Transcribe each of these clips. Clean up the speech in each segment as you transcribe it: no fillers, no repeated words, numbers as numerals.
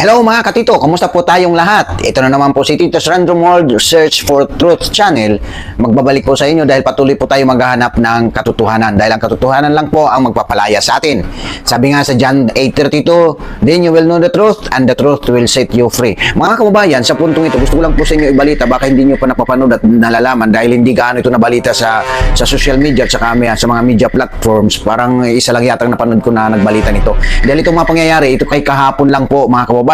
Hello mga katito, kamusta po tayong lahat? Ito na naman po si Tito's Random World Search for Truth Channel. Magbabalik po sa inyo dahil patuloy po tayo maghahanap ng katotohanan. Dahil ang katotohanan lang po ang magpapalaya sa atin. Sabi nga sa John 8:32, then you will know the truth and the truth will set you free. Mga kababayan, sa puntong ito, gusto ko lang po sa inyo ibalita, baka hindi nyo pa napapanood at nalalaman dahil hindi gaano ito nabalita sa social media at sa mga media platforms. Parang isa lang yata napanood ko na nagbalita nito. Dahil itong mga pangyayari, ito kay kahapon lang po mga kababayan.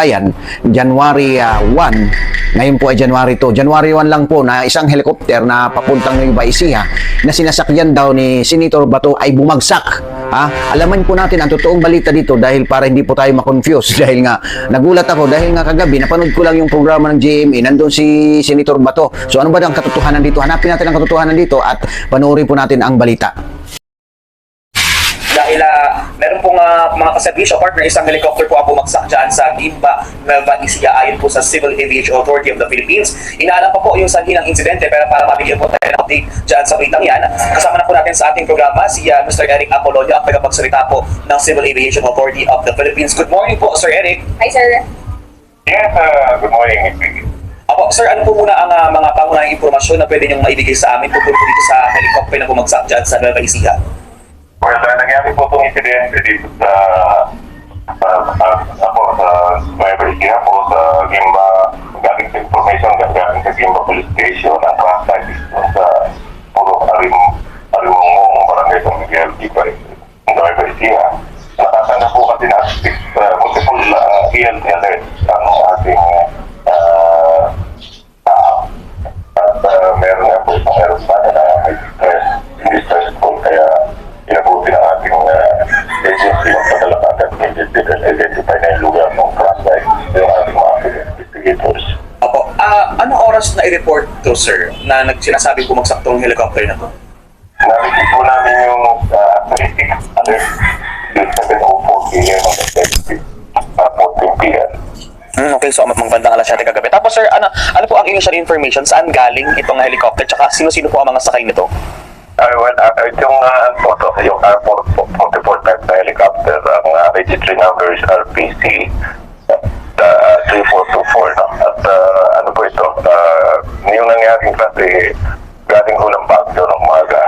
January 1, ngayon po ay January 2. January 1 lang po na isang helicopter na papuntang Nueva Ecija na sinasakyan daw ni Senator Bato ay bumagsak. Alaman po natin ang totoong balita dito dahil para hindi po tayo makonfuse dahil nga nagulat ako dahil nga kagabi napanood ko lang yung programa ng GMA, nandun si Senator Bato. So ano ba ang katotohanan dito? Hanapin natin ang katotohanan dito at panoorin po natin ang balita. Dahil meron pong mga kaservisyo partner, isang helicopter po ang bumagsak dyan sa Gimba, Nueva Ecija ayon po sa Civil Aviation Authority of the Philippines. Inaalam pa po yung sanhi ng insidente pero para mabigyan po tayo ng update dyan sa balitang yan, kasama na po natin sa ating programa si Mr. Eric Apolonio, ang tagapagsalita po ng Civil Aviation Authority of the Philippines. Good morning po, Sir Eric. Hi, sir. Yes, good morning. Opo, sir, ano po muna ang mga pangunahing impormasyon na pwede niyong maibigay sa amin tungkol po dito sa helicopter na bumagsak dyan sa Nueva Ecija? Well, nangyari po itong incident dito sa Nueva Ecija po sa Gimba, galing sa information galing sa Gimba Police Station ang crash site sa puro Arimong Barangay San Miguel, Nueva Ecija. Nakatanda po kasi na multiple ELT alerts ang ating meron nga po isang aeroplano na may distress call kaya inabuti ng ating agency ng paglalakad at identify na yung lugar ng crash site yung ating mga investigators. Opo, anong oras na i-report to, sir, na sinasabi bumagsak tong helicopter na to? Narinig po namin yung activities alert yung 7:04 p.m. ng 14 p.m. Okay, so magandang alas 7 kagabi. Tapos sir, ano po ang initial information? Saan galing itong helicopter? Tsaka sino-sino po ang mga sakay nito? Yung yung R44 type na helicopter, ang registry numbers RPC 3424, no? At ano po ito, yung nangyaring kasi galing ko ng Baguio ng umaga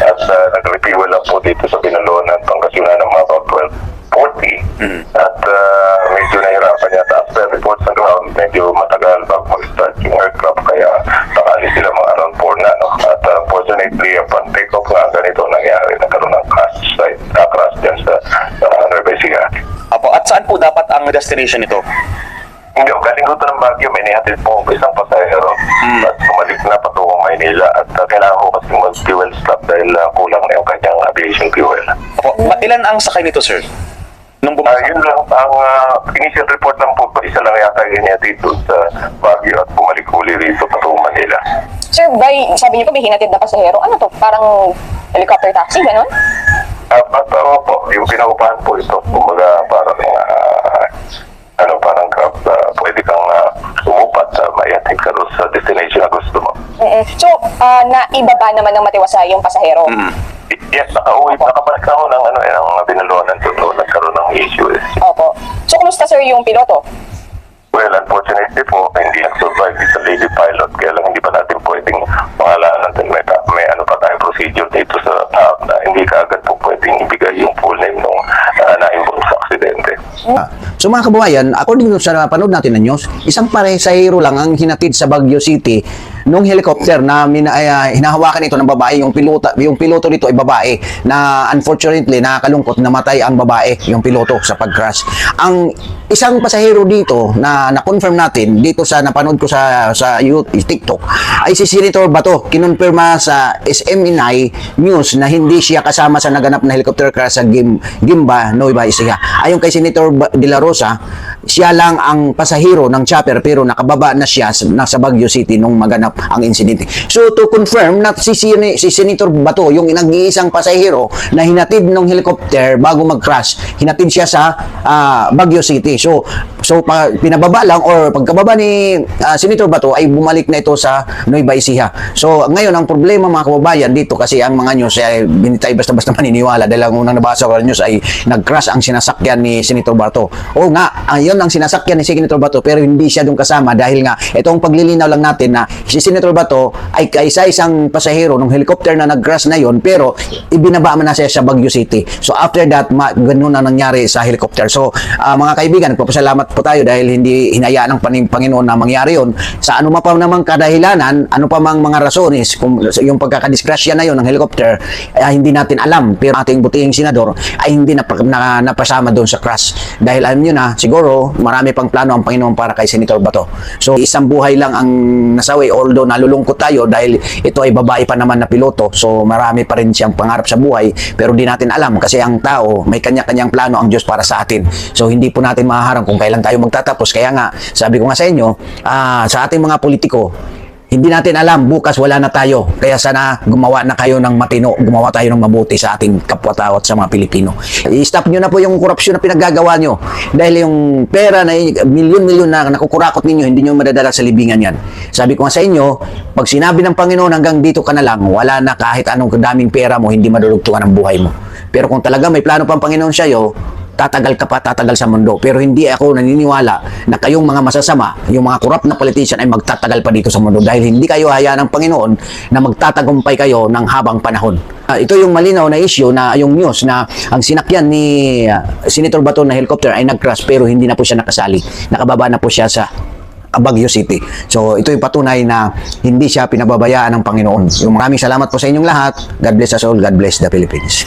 at nag-refuel lang po dito sa Binalonan, Pangasinan ng mga about 12:40 at medyo nahirapan yata after reports sa ground, medyo matagal bago mag-start yung aircraft kaya nakali sila mga around 4 na, no? At fortunately upon take-off nga ganito nangyari, nagkaroon ng crash dyan sa Nueva Ecija. Apo, at saan po dapat ang destination nito? Hindi, galing ko ng Baguio, may nihatid po isang pasahero at bumalik na patungong Maynila at kailangan ko kasi mag-fuel stop dahil kulang na yung kanyang aviation fuel. Apo, ilan ang sakay nito, sir? Nung bumagsak? Yun lang, ang initial report lang po, isa lang yata yung nihatid doon sa Baguio at bumalik uli rito patungong Manila. Sir, sabi niyo po may hinatid na pasahero. Ano to? Parang helicopter taxi, gano'n? Po, yung pinaupahan po ito, kumbaga parang parang grab, pwede kang umupat sa maihatid ka doon sa destination na gusto mo. So, naibaba naman ng matiwasa yung pasahero. Yes, nakabalik ako ng Binalonan doon, nagkaroon ng issue. Opo. So, kumusta sir yung piloto? Well, unfortunately po, hindi nag-survive sa lady pilot, kaya lang hindi pa natin pwedeng pangalanan natin. May ano pa tayong procedure dito sa tao na hindi kaagad po pwedeng ibigay yung full name nung na-involve sa aksidente. So mga kababayan, according sa napanood natin na news, isang pasahero lang ang hinatid sa Baguio City nung helicopter na hinahawakan ito ng babae. Yung piloto dito ay babae na unfortunately nakakalungkot namatay ang babae, yung piloto sa pag-crash. Ang isang pasahero dito na na-confirm natin dito sa napanood ko sa TikTok ay si Senator Bato. Kinonfirma sa SMNI News na hindi siya kasama sa naganap na helicopter crash sa Gimba, Nueva Ecija. Ayon kay Senator De La Rosa, siya lang ang pasahero ng chopper pero nakababa na siya nasa Baguio City nung maganap ang insidente. So to confirm na si Senator Bato yung nag-iisang pasahero na hinatid ng helicopter bago mag-crash, hinatid siya sa Baguio City. So So pinababa lang or pagkababa ni Senator Bato ay bumalik na ito sa Nueva Ecija. So ngayon ang problema mga kababayan dito kasi ang mga news ay binitay basta-basta maniniwala dahil ang unang nabasa ko ng news ay nag-crash ang sinasakyan ni Senator Bato. O nga, yun ang sinasakyan ni Senator Bato pero hindi siya doon kasama dahil nga itong paglilinaw lang natin na si Senator Bato ay isa-isang pasahero ng helicopter na nag-crash na yon pero ibinaba man na siya sa Baguio City. So after that, ganun na nangyari sa helicopter. So mga kaibigan, nagpapasalamat po tayo dahil hindi hinayaan ng Panginoon na mangyari yon. Sa ano pa namang kadahilanan, ano pa mang mga rasones, kung yung pagkakadisgrasya na yon ng helicopter, hindi natin alam. Pero ating butihing senador ay hindi napasama doon sa crash. Dahil alam nyo na, siguro marami pang plano ang Panginoon para kay Senator Bato. So isang buhay lang ang nasawi, although nalulungkot tayo dahil ito ay babae pa naman na piloto. So marami pa rin siyang pangarap sa buhay, pero di natin alam kasi ang tao may kanya-kanyang plano ang Diyos para sa atin. So hindi po natin mahaharang kung kailan tayo magtatapos. Kaya nga, sabi ko nga sa inyo, sa ating mga politiko, hindi natin alam, bukas wala na tayo. Kaya sana gumawa na kayo ng matino, gumawa tayo ng mabuti sa ating kapwa-tao at sa mga Pilipino. I-stop nyo na po yung korupsyon na pinaggagawa nyo. Dahil yung pera na milyon-milyon na nakukurakot ninyo, hindi nyo madadala sa libingan yan. Sabi ko nga sa inyo, pag sinabi ng Panginoon hanggang dito ka na lang, wala na kahit anong daming pera mo, hindi madudugtungan ang buhay mo. Pero kung talaga may plano pang Panginoon sa'yo, tatagal ka pa, tatagal sa mundo. Pero hindi ako naniniwala na kayong mga masasama, yung mga corrupt na politician ay magtatagal pa dito sa mundo dahil hindi kayo hayaan ng Panginoon na magtatagumpay kayo ng habang panahon. Ito yung malinaw na issue na yung news na ang sinakyan ni Senator Bato na helicopter ay nag-crash pero hindi na po siya nakasali. Nakababa na po siya sa Baguio City. So ito yung patunay na hindi siya pinababayaan ng Panginoon. Yung maraming salamat po sa inyong lahat. God bless us all. God bless the Philippines.